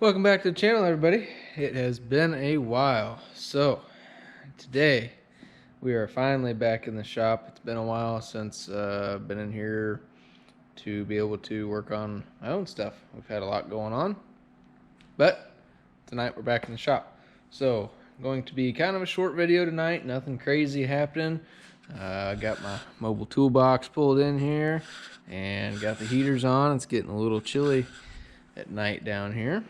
Welcome back to the channel, everybody. It has been a while. So today we are finally back in the shop. It's been a while since I've been in here to be able to work on my own stuff. We've had a lot going on, but tonight we're back in the shop. So going to be kind of a short video tonight. Nothing crazy happening. I got my mobile toolbox pulled in here and got the heaters on. It's getting a little chilly at night down here.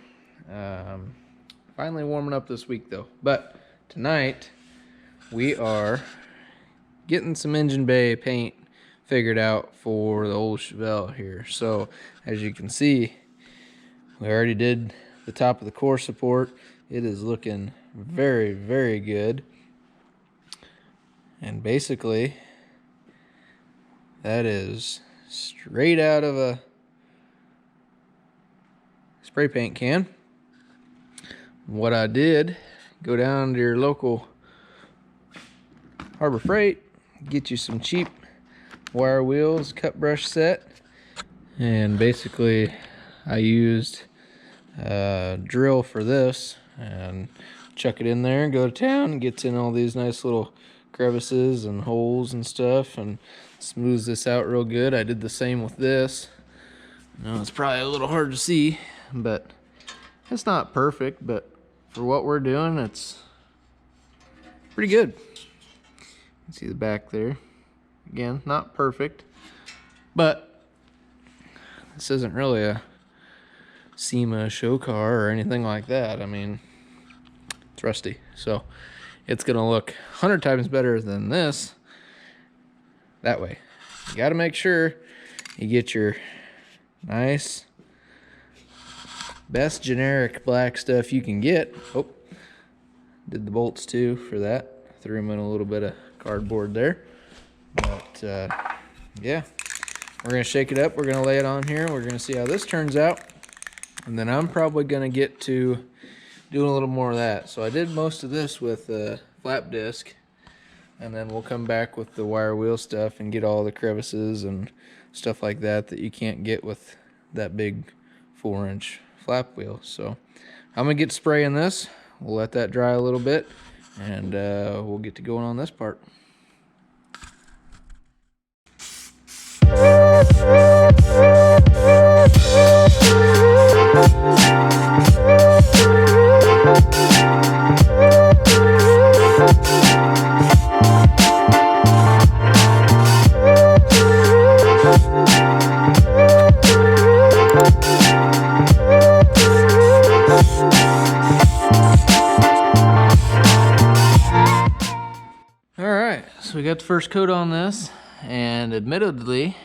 Finally warming up this week though. But tonight we are getting some engine bay paint figured out for the old Chevelle here. So as you can see, we already did the top of the core support. It is looking very, very good. And basically that is straight out of a spray paint can. What I did, go down to your local Harbor Freight, get you some cheap wire wheels, cut brush set, and basically I used a drill for this and chuck it in there and go to town. It gets in all these nice little crevices and holes and stuff and smooths this out real good. I did the same with this. I know it's probably a little hard to see, but it's not perfect, but for what we're doing, it's pretty good. You can see the back there. Again, not perfect, but this isn't really a SEMA show car or anything like that. I mean, it's rusty, so it's gonna look 100 times better than this that way. You gotta make sure you get your nice best generic black stuff you can get. Oh, did the bolts too for that. Threw them in a little bit of cardboard there. But yeah, we're gonna shake it up. We're gonna lay it on here. We're gonna see how this turns out. And then I'm probably gonna get to doing a little more of that. So I did most of this with flap disc. And then we'll come back with the wire wheel stuff and get all the crevices and stuff like that that you can't get with that big 4-inch flap wheel. So I'm gonna get spraying this. We'll let that dry a little bit and we'll get to going on this part. So we got the first coat on this, and admittedly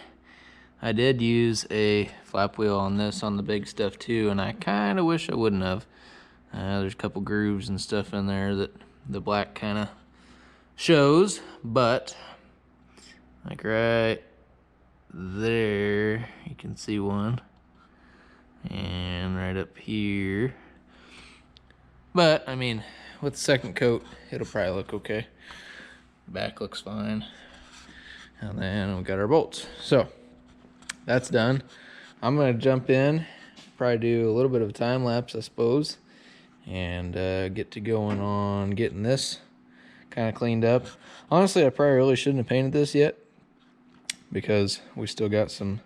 I did use a flap wheel on this on the big stuff too, and I kind of wish I wouldn't have. There's a couple grooves and stuff in there that the black kind of shows, but like right there you can see one, and right up here. But I mean, with the second coat it'll probably look okay. Back looks fine. And then we got our bolts. So that's done. I'm gonna jump in, probably do a little bit of a time lapse, I suppose, and get to going on getting this kind of cleaned up. Honestly, I probably really shouldn't have painted this yet because we still got some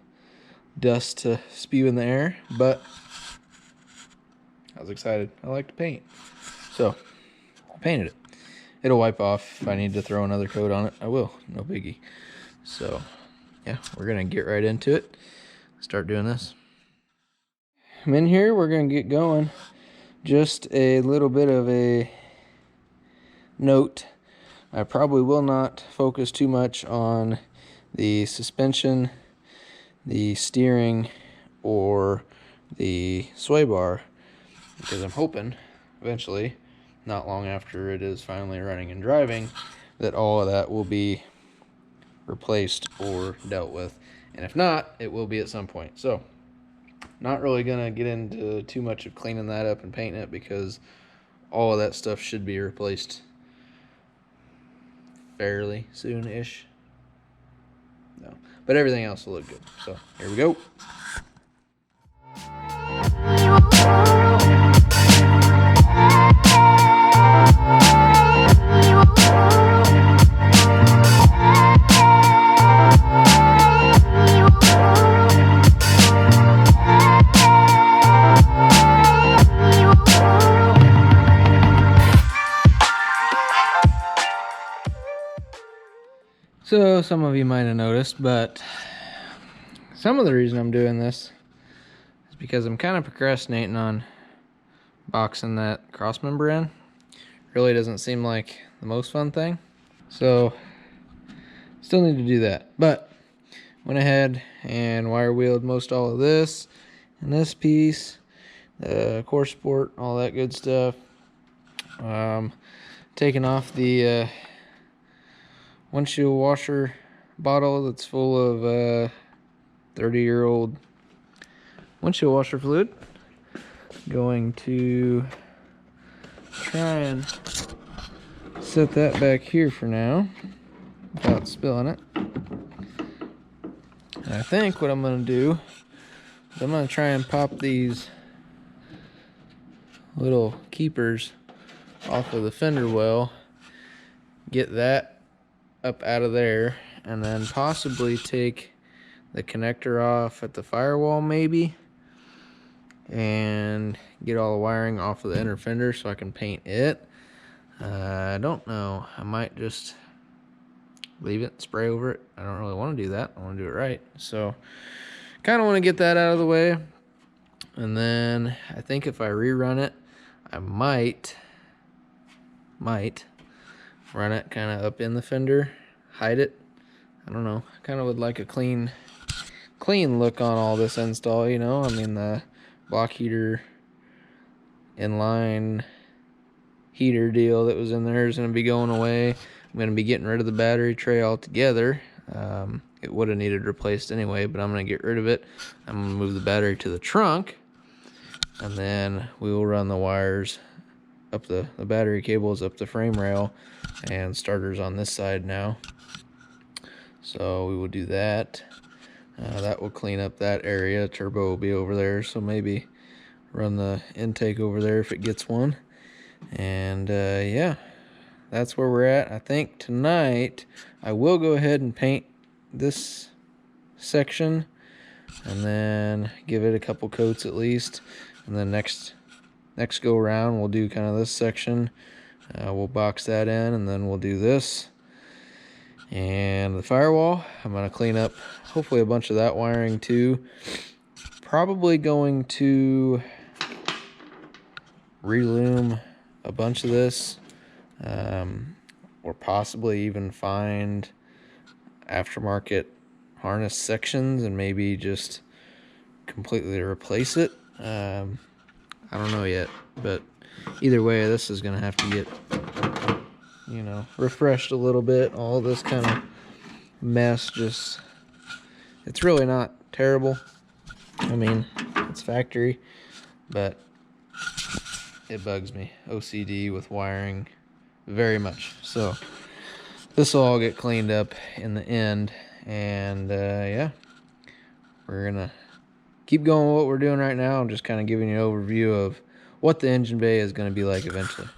dust to spew in the air, but I was excited. I like to paint, so I painted it. It'll wipe off. If I need to throw another coat on it, I will. No biggie. So, yeah, we're going to get right into it. Start doing this. I'm in here. We're going to get going. Just a little bit of a note. I probably will not focus too much on the suspension, the steering, or the sway bar, because I'm hoping eventually, not long after it is finally running and driving, that all of that will be replaced or dealt with. And if not, it will be at some point. So not really gonna get into too much of cleaning that up and painting it, because all of that stuff should be replaced fairly soon-ish. No, but everything else will look good. So here we go. So some of you might have noticed, but some of the reason I'm doing this is because I'm kind of procrastinating on boxing that cross member in. Really doesn't seem like the most fun thing. So still need to do that. But went ahead and wire wheeled most all of this and this piece, the core support, all that good stuff. Taking off the windshield washer bottle that's full of 30-year-old windshield washer fluid. Going to try and set that back here for now without spilling it. And I think what I'm going to do is I'm going to try and pop these little keepers off of the fender well, get that up out of there, and then possibly take the connector off at the firewall maybe, and get all the wiring off of the inner fender so I can paint it. I don't know, I might just leave it, spray over it. I don't really want to do that. I want to do it right. So kind of want to get that out of the way. And then I think if I rerun it, I might run it kind of up in the fender, hide it. I don't know. I kind of would like a clean look on all this install, you know. I mean, the block heater inline heater deal that was in there is going to be going away. I'm going to be getting rid of the battery tray altogether. It would have needed replaced anyway, but I'm going to get rid of it. I'm going to move the battery to the trunk, and then we will run the wires up the battery cables up the frame rail, and starters on this side now. So we will do that. That will clean up that area. Turbo will be over there, so maybe run the intake over there if it gets one. And yeah, that's where we're at. I think tonight I will go ahead and paint this section and then give it a couple coats at least, and then next go around we'll do kind of this section. We'll box that in, and then we'll do this and the firewall. I'm going to clean up hopefully a bunch of that wiring too. Probably going to relume a bunch of this, or possibly even find aftermarket harness sections and maybe just completely replace it. I don't know yet, but either way, this is gonna have to get, you know, refreshed a little bit. All this kind of mess, just, it's really not terrible. I mean, it's factory, but it bugs me. OCD with wiring very much. So this will all get cleaned up in the end, and yeah, we're gonna keep going with what we're doing right now. I'm just kind of giving you an overview of what the engine bay is going to be like eventually.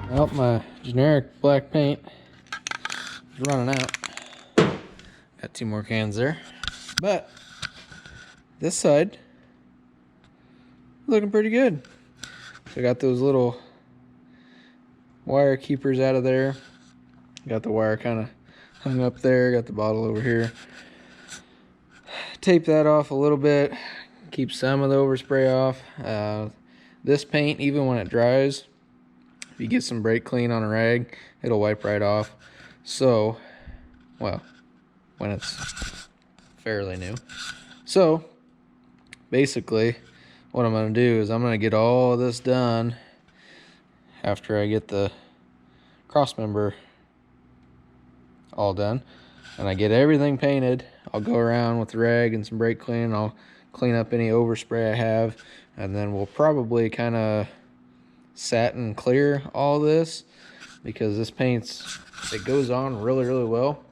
Well, my generic black paint is running out. Got 2 more cans there, but this side looking pretty good. So I got those little wire keepers out of there. Got the wire kind of hung up there. Got the bottle over here. Tape that off a little bit. Keep some of the overspray off. This paint, even when it dries, if you get some brake clean on a rag, it'll wipe right off. So, well, when it's fairly new. So, basically, what I'm going to do is I'm going to get all of this done after I get the cross member all done. And I get everything painted. I'll go around with the rag and some brake clean. I'll clean up any overspray I have, and then we'll probably kind of satin clear all this, because this paint's, it goes on really well,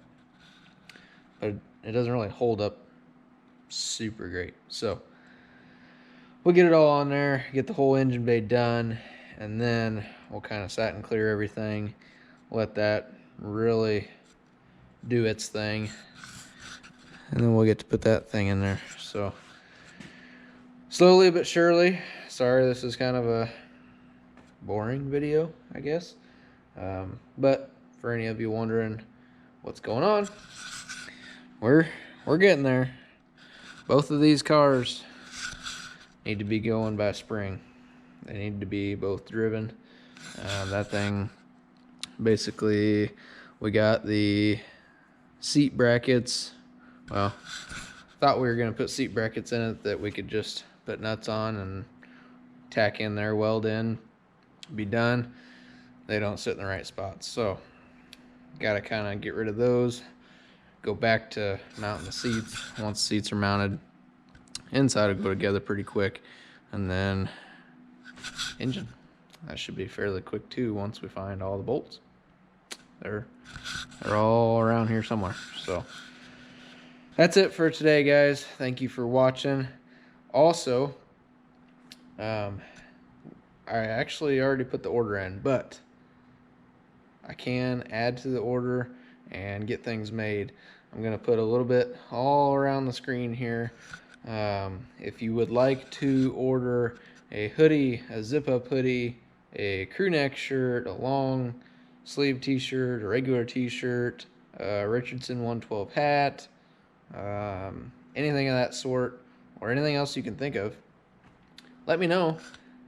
but it doesn't really hold up super great. So we'll get it all on there, get the whole engine bay done, and then we'll kind of satin clear everything, let that really do its thing, and then we'll get to put that thing in there. So slowly but surely. Sorry, this is kind of a boring video, I guess, but for any of you wondering what's going on, we're getting there. Both of these cars need to be going by spring. They need to be both driven. That thing, basically, we got the seat brackets. Well, thought we were going to put seat brackets in it that we could just put nuts on and tack in there, weld in, be done. They don't sit in the right spots, so got to kind of get rid of those, go back to mounting the seats. Once the seats are mounted, inside will go together pretty quick, and then engine, that should be fairly quick too once we find all the bolts. They're all around here somewhere. So that's it for today, guys. Thank you for watching. Also, I actually already put the order in, but I can add to the order and get things made. I'm going to put a little bit all around the screen here. If you would like to order a hoodie, a zip-up hoodie, a Crewneck shirt, a long sleeve t-shirt, a regular t-shirt, a Richardson 112 hat, anything of that sort, or anything else you can think of, let me know.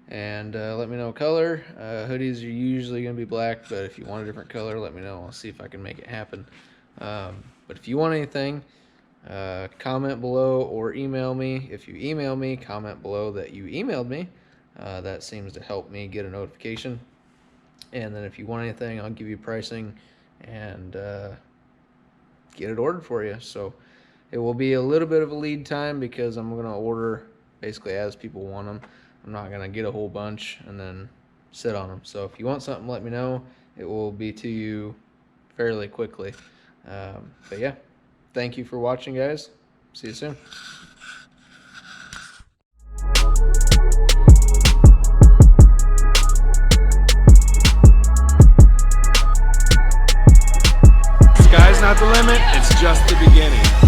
And let me know color. Hoodies are usually going to be black, but if you want a different color, let me know. I'll see if I can make it happen. But if you want anything, comment below or email me. If you email me, comment below that you emailed me. That seems to help me get a notification. And then if you want anything, I'll give you pricing and get it ordered for you. So it will be a little bit of a lead time because I'm going to order basically as people want them. I'm not going to get a whole bunch and then sit on them. So if you want something, let me know. It will be to you fairly quickly. But yeah, thank you for watching, guys. See you soon. Sky's not the limit, it's just the beginning.